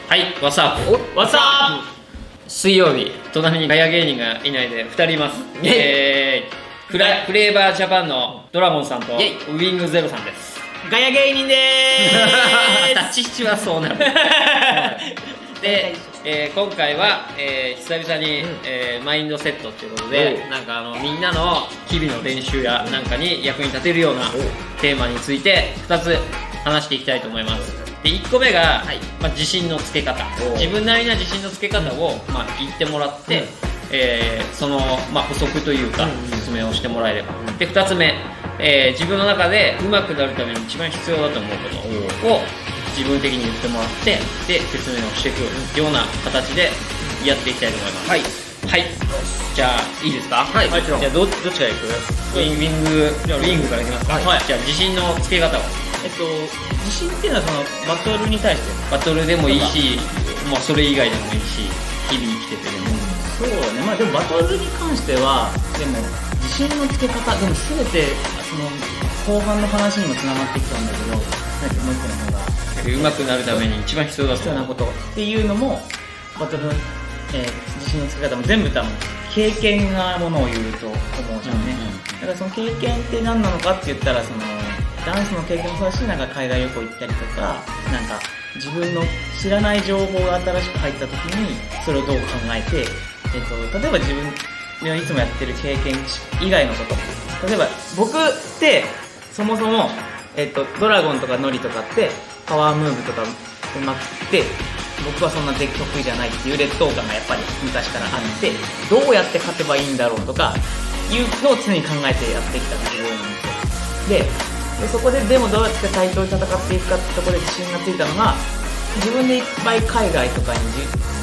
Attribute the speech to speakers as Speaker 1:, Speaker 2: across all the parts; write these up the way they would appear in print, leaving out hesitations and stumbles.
Speaker 1: はい、ワッツアップ。
Speaker 2: ワッツアッ
Speaker 1: 水曜日、隣にガヤ芸人がいないで2人います。フレーバージャパンのドラゴンさんとウィングゼロさんです。
Speaker 2: プガヤ芸人でーす。
Speaker 1: 立ち位置はそうなる。で、今回は、久々に、マインドセットということで、なんかみんなの日々の練習やなんかに役に立てるようなテーマについて2つ話していきたいと思います。で、1個目が、自信のつけ方、自分なりな自信のつけ方を、言ってもらって、その、補足というか説明をしてもらえれば。で、2つ目、自分の中で上手くなるために一番必要だと思うことを自分的に言ってもらって、で説明をしていくような形でやっていきたいと思います。はい、じゃあいいですか。
Speaker 2: はい、
Speaker 1: じゃあどっちからいく？ウィングからいきますか。じゃあ自信のつけ方を。
Speaker 2: 自信っていうのはそのバトルに対して、
Speaker 1: バトルでもいいし、それ以外でもいいし、日々生きててでも。
Speaker 2: そうだね。でもバトルに関してはでも自信のつけ方でも全てその後半の話にもつながってきたんだけど、もう一個の方が
Speaker 1: 上手くなるために一番必要
Speaker 2: なことっていうのもバトルの、自信のつけ方も全部多分経験がものを言うと思うじゃんね。だからその経験って何なのかって言ったらそのダンスの経験もそうだし、なんか海外旅行行ったりとか、なんか自分の知らない情報が新しく入った時にそれをどう考えて、例えば自分のいつもやってる経験以外のこと、例えば僕ってそもそも、ドラゴンとかノリとかってパワームーブとかうまくって僕はそんな得意じゃないっていう劣等感がやっぱり昔からあって、どうやって勝てばいいんだろうとかいうのを常に考えてやってきたっていうなんですよ。でそこででもどうやって対等に戦っていくかってところで自信がついたのが、自分でいっぱい海外とかに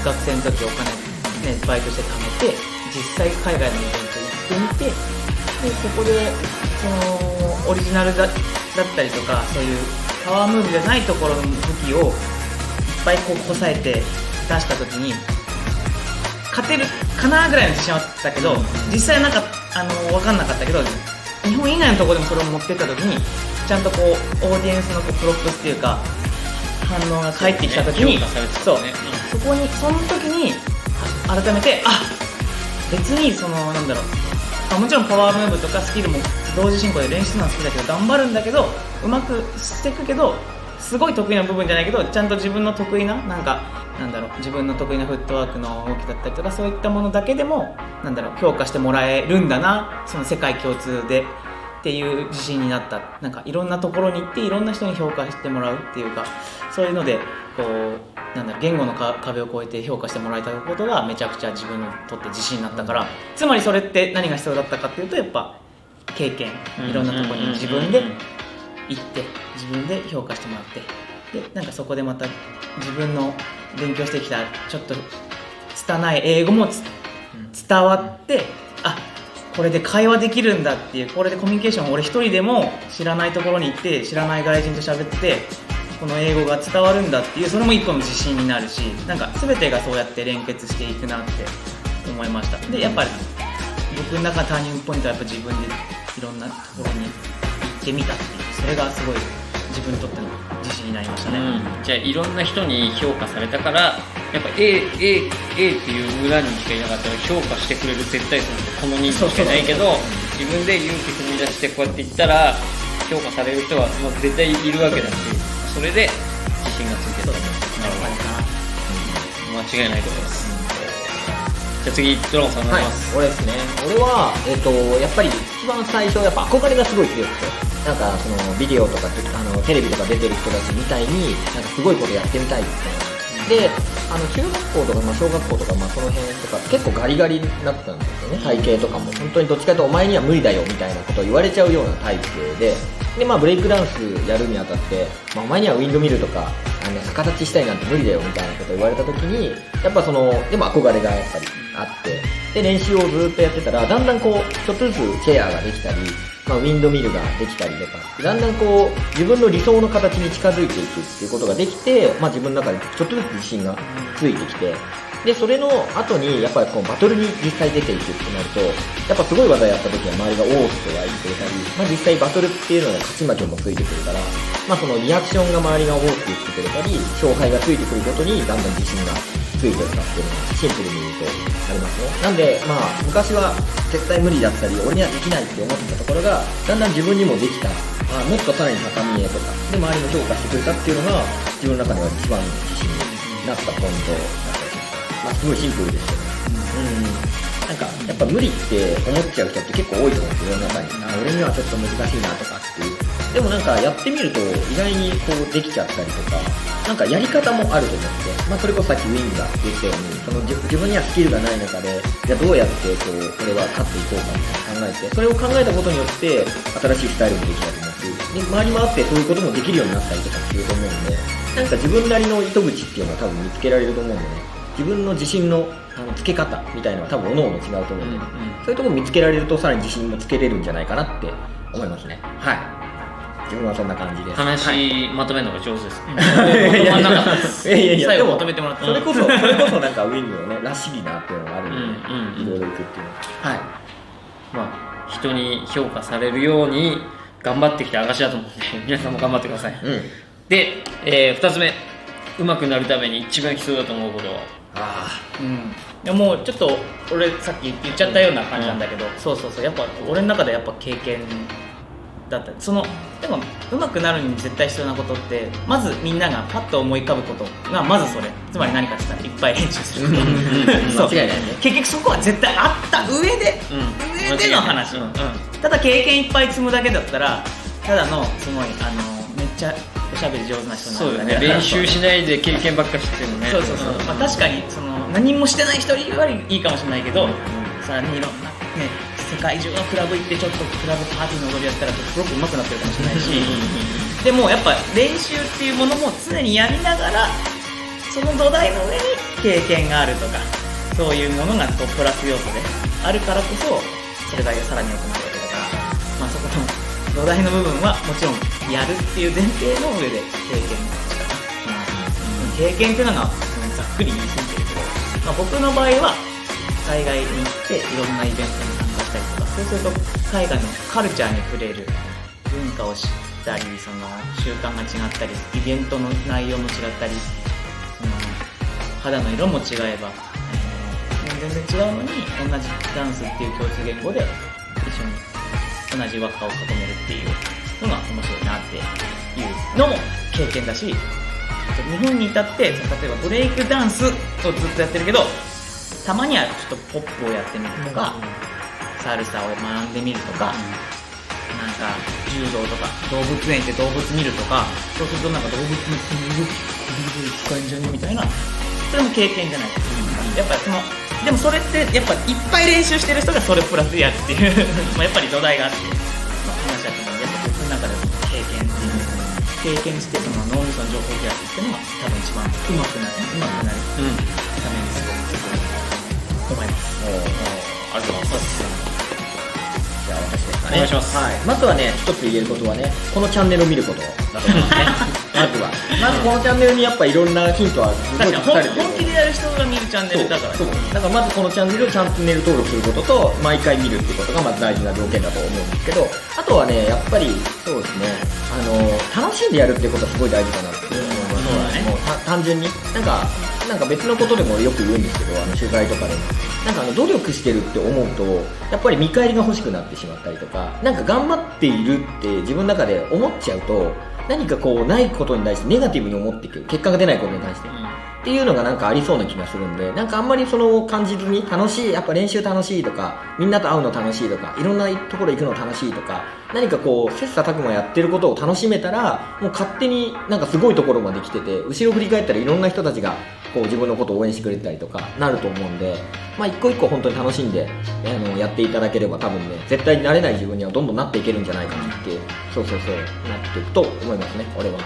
Speaker 2: 学生の時お金、バイトして貯めて実際海外のイベント行ってみて、でそこでそのオリジナルだったりとかそういうパワームーブじゃないところの武器をいっぱいこさえて出した時に勝てるかなぐらいの自信はあったけど、実際なんか分かんなかったけど、日本以外のところでもそれを持ってった時にちゃんとこうオーディエンスのプロップスっていうか反応が返ってきた時に、その時に改めて別にそのなんだろう、もちろんパワームーブとかスキルも同時進行で練習するのは好きだけど頑張るんだけど、うまくしていくけどすごい得意な部分じゃないけどちゃんと自分の得意な自分の得意なフットワークの動きだったりとかそういったものだけでも評価してもらえるんだな、その世界共通でっていう自信になった。なんかいろんなところに行っていろんな人に評価してもらうっていうか、そういうのでこう言語の壁を越えて評価してもらえたことがめちゃくちゃ自分にとって自信になったから、つまりそれって何が必要だったかっていうとやっぱ経験、いろんなところに自分で行って自分で評価してもらって、でなんかそこでまた自分の勉強してきたちょっと拙い英語も伝わって、これで会話できるんだっていう、これでコミュニケーションを俺一人でも知らないところに行って知らない外人と喋ってこの英語が伝わるんだっていう、それも一個の自信になるし、なんか全てがそうやって連結していくなって思いました。でやっぱり僕の中のターニングポイントはやっぱ自分でいろんなところに行ってみたっていう、それがすごい自分にとっての自信になりましたね。
Speaker 1: じゃあいろんな人に評価されたから、やっぱ A っていう村にしかいなかったら評価してくれる絶対数ってこの人数しかいないけど、自分で勇気踏み出してこうやっていったら評価される人は絶対いるわけだし、それで自信がついてる。間違いないと思います。じゃあ次ドラゴンさんお願いします。
Speaker 3: 俺ですね。俺はやっぱり一番最初やっぱ憧れがすごい強くて、なんかそのビデオとかテレビとか出てる人たちみたいになんかすごいことやってみたいってで、中学校とか小学校とかその辺とか結構ガリガリになったんですよね。体型とかも本当にどっちかというとお前には無理だよみたいなことを言われちゃうようなタイプで、ブレイクダンスやるにあたって、お前にはウィンドミルとか逆立ちしたいなんて無理だよみたいなことを言われた時に、やっぱでも憧れがやっぱりあって、で練習をずっとやってたらだんだんちょっとずつチェアができたり、ウィンドミルができたりとか、だんだん自分の理想の形に近づいていくっていうことができて、自分の中でちょっとずつ自信がついてきて、でそれの後にやっぱりこうバトルに実際出ていくってなると、やっぱすごい技やった時は周りがおーっと湧いてくれたり、実際バトルっていうのは勝ち負けもついてくるから、そのリアクションが周りがおーって言ってくれたり、勝敗がついてくることにだんだん自信がついてるかっていうのがシンプルに言うとありますね。なんで昔は絶対無理だったり俺にはできないって思ってたところがだんだん自分にもできた、もっとさらに高みへとかで周りも評価してくれたっていうのが自分の中では一番の自信になったポイントだったりします。すごいシンプルですけど、なんかやっぱ無理って思っちゃう人って結構多いと思うんですよ、世の中に。俺にはちょっと難しいなとかっていう。でもなんかやってみると意外にこうできちゃったりとか、なんかやり方もあると思って、それこそさっきウィンが言ったように、その自分にはスキルがない中で、じゃあどうやってこれは勝っていこうかみたいな考えて、それを考えたことによって新しいスタイルもできたと思うし、で周りもあってそういうこともできるようになったりとかすると思うので、なんか自分なりの糸口っていうのは多分見つけられると思うんでね、自分の自信のつけ方みたいなのは多分各々違うと思うんで、そういうところ見つけられるとさらに自信もつけれるんじゃないかなって思いますね。はい。自分はそんな感じです。
Speaker 1: 話まとめるのが上手ですね。
Speaker 3: いや
Speaker 1: まとまんなかったです。
Speaker 2: 最後まとめてもらった
Speaker 3: それこそなんかウィングのねらしいなっていうのがあるんで、いろいろいくっていうのは。はい。
Speaker 1: 人に評価されるように頑張ってきた証だと思うんで、皆さんも頑張ってください。で、2つ目、上手くなるために一番必要だと思うことは。
Speaker 2: でもうちょっと俺さっき言っちゃったような感じなんだけど、そうやっぱ俺の中でやっぱ経験だった。でも上手くなるに絶対必要なことって、まずみんながパッと思い浮かぶことがまずそれ、つまり何かって言ったらいっぱい練習すること。
Speaker 3: 間違いないね。
Speaker 2: 結局そこは絶対あった上での話。ただ経験いっぱい積むだけだったらただのすごいめっちゃおしゃべり上手な人なんだけど、
Speaker 1: 練習しないで経験ばっかしてるのね。
Speaker 2: 確かに何もしてない人よりはいいかもしれないけど、さらにいろんなね、世界中のクラブ行ってちょっとクラブパーティーの踊りやったらすごく上手くなってるかもしれないしでもやっぱ練習っていうものも常にやりながら、その土台の上に経験があるとか、そういうものがプラス要素であるからこそそれがさらに良くなるわけだから、そこの土台の部分はもちろんやるっていう前提の上で経験の仕方、経験っていうのがざっくり言い過ぎてるけど、僕の場合は海外に行っていろんなイベントに参加したりとか、そうすると海外のカルチャーに触れる、文化を知ったり、その習慣が違ったり、イベントの内容も違ったり、肌の色も違えば、全然違うのに同じダンスっていう共通言語で一緒に同じ輪っかを囲めるっていうのが面白いなっていうのも経験だし、日本に至って例えばブレイクダンスをずっとやってるけど、たまにはちょっとポップをやってみるとか、サルサを学んでみるとか、なんか柔道とか動物園行って動物見るとか、そうするとなんか動物の動き使えんじゃねみたいな、それも経験じゃないですか。やっぱでもそれってやっぱいっぱい練習してる人がそれプラスやるっていうやっぱり土台があって話だと思うんで、やっぱ僕の中で経験っていう経験して脳みその情報をやるっていうのが多分一番上手くなるためにすごい思います。
Speaker 1: ありがとうございます。
Speaker 3: じゃあ私ですかね。
Speaker 1: お願いします。
Speaker 3: まずはね、一つ言えることはね、このチャンネルを見ることだと思いますね。まずこのチャンネルにやっぱいろんなヒントはすごい隠されてる。
Speaker 2: 本気でやる人が見るチャンネルだから。
Speaker 3: だからまずこのチャンネルをチャンネル登録することと、毎回見るっていうことがまず大事な条件だと思うんですけど、あとはね、やっぱりそうですね、楽しんでやるっていうことはすごい大事かなって思います。もう単純になんか別のことでもよく言うんですけど、取材とかでも努力してるって思うとやっぱり見返りが欲しくなってしまったりとか、頑張っているって自分の中で思っちゃうと、何かこうないことに対してネガティブに思っていく、結果が出ないことに対して、っていうのがありそうな気がするんで、あんまりその感じずに、楽しい、やっぱ練習楽しいとか、みんなと会うの楽しいとか、いろんなところ行くの楽しいとか、何かこう切磋琢磨やってることを楽しめたら、もう勝手にすごいところまで来てて、後ろ振り返ったらいろんな人たちがこう自分のことを応援してくれたりとかなると思うんで、一個一個本当に楽しんでやっていただければ、多分ね、絶対になれない自分にはどんどんなっていけるんじゃないかなって、そうなっていくと思いますね、俺は。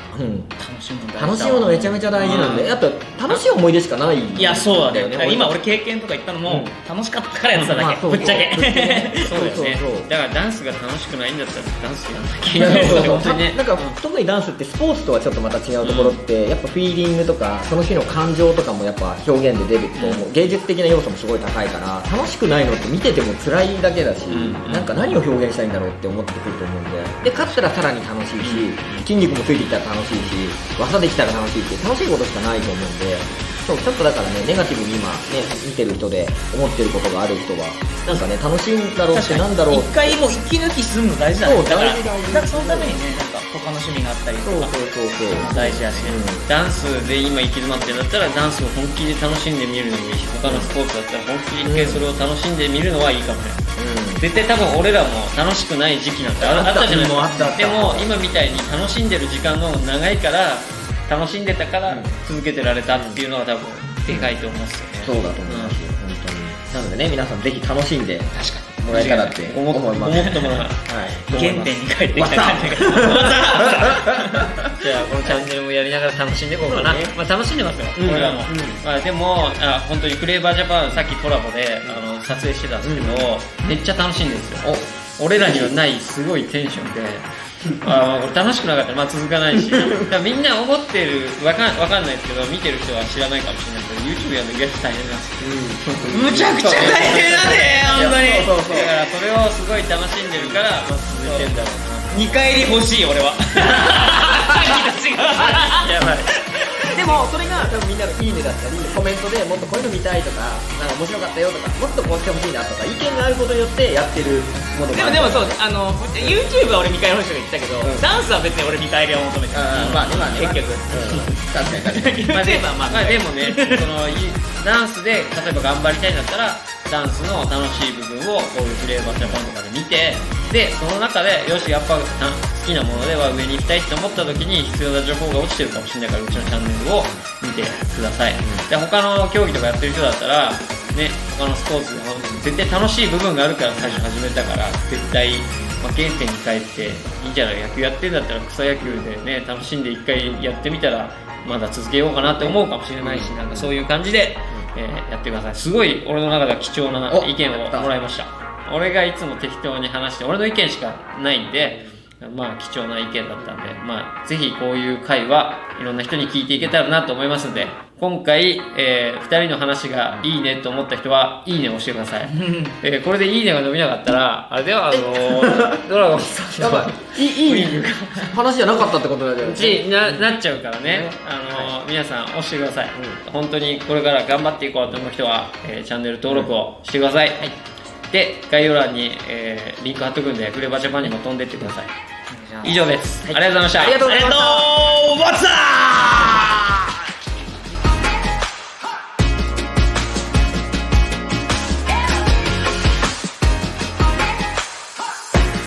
Speaker 3: 楽しむのめちゃめちゃ大事なんで、あと楽しい思い出しかないん
Speaker 2: いやそうだね。今
Speaker 3: 俺
Speaker 2: 俺経験とか言ったのも楽しかったからやってただけ。
Speaker 3: まあそう
Speaker 2: ぶっちゃけ。
Speaker 1: そうだよね
Speaker 3: そう
Speaker 1: だからダンスが楽しくないんだったらダンスやんなき
Speaker 3: いや
Speaker 1: ゃいけない
Speaker 3: そう
Speaker 1: 本当にね
Speaker 3: なんか特にダンスってスポーツとはちょっとまた違うところって、やっぱフィーリングとかその日の感情とかもやっぱ表現で出ると思う、芸術的な要素もすごい高いから楽しくないのって見てても辛いだけだし、なんか何を表現したいんだろうって思ってくると思うんで、勝ったらさらに楽しいし、筋肉もついてきたら楽しいし、技できたら楽しいって楽しいことしかないと思うんで、そうちょっとだからねネガティブに今ね見てる人で思ってることがある人はなんかね楽しいんだろうってなんだろう
Speaker 2: 一回もう息抜きするの大事だね。
Speaker 3: そう
Speaker 2: だから
Speaker 3: 大事
Speaker 2: だからそのためにねなんか他の趣味があったりとか
Speaker 3: そう
Speaker 2: 大事だし。
Speaker 1: ダンスで今行き詰まってるんだったらダンスを本気で楽しんでみるのもいいし、他のスポーツだったら本気で一回それを楽しんでみるのはいいかもしれない、絶対多分俺らも楽しくない時期なんてあったじゃないですか。でも今みたいに楽しんでる時間の方が長いから楽しんでたから続けてられたっていうのは多分でかいと思いますよね。
Speaker 3: そうだと思いますよ、本当に。なのでね皆さんぜひ楽しんでもらえたらって
Speaker 1: 思
Speaker 3: 思います。
Speaker 1: ってもらう
Speaker 3: はい
Speaker 2: 原点に帰ってきた感じが。
Speaker 1: じゃあこのチャンネルもやりながら楽しんでいこうかな。まあ楽しんでますよ、俺らも。まあでも本当にフレーバージャパンさっきコラボで撮影してたんですけど、めっちゃ楽しいんですよ。俺らにはないすごいテンションで。俺楽しくなかったらまあ続かないし、だからみんな思ってるわかんないですけど見てる人は知らないかもしれないけど YouTube やるの意外と大変なんですよ。
Speaker 2: むちゃくちゃ大変だね本当に。
Speaker 1: だからそれをすごい楽しんでるからまあ続いてんだろうな。
Speaker 2: 見返り欲しい俺は。
Speaker 1: やばい。
Speaker 3: でもそれが多分みんなのいいねだったりコメントでもっとこういうの見たいとかなんか面白かったよとかもっとこうしてほしいなとか意見があることによってやってるものがある。
Speaker 2: でもそうYouTube は俺見返り欲しいとか言ってたけど、ダンスは別に俺見返りを求めてる。
Speaker 3: まあね
Speaker 2: 結局。
Speaker 3: 確かに確かに。
Speaker 1: まあでもねダンスで例えば頑張りたいんだったらダンスの楽しい部分をこういうフレーバージャパンとかで見て、でその中でよしやっぱ好きなものでは上に行きたいって思った時に必要な情報が落ちてるかもしれないからうちのチャンネルを見てください。で他の競技とかやってる人だったらね他のスポーツで絶対楽しい部分があるから最初始めたから絶対原点に帰っていいんじゃない。野球やってんだったら草野球でね楽しんで一回やってみたらまだ続けようかなって思うかもしれないし、なんかそういう感じで、やってください。すごい俺の中では貴重な意見をもらいました。俺がいつも適当に話して俺の意見しかないんでまあ貴重な意見だったんで、まあぜひこういう回はいろんな人に聞いていけたらなと思いますので、今回、2人の話がいいねと思った人はいいねを押してください。これでいいねが伸びなかったらあれではドラゴンさん
Speaker 3: やばいいい話じゃなかったってことだよね。
Speaker 1: なっちゃうからね、皆さん押してください、本当にこれから頑張っていこうと思う人は、チャンネル登録をしてください、で概要欄に、リンク貼っとくんでフレーバージャパンにも飛んでってください。以上です、ありがとうございました。
Speaker 3: ありがとうございました。
Speaker 2: What's up?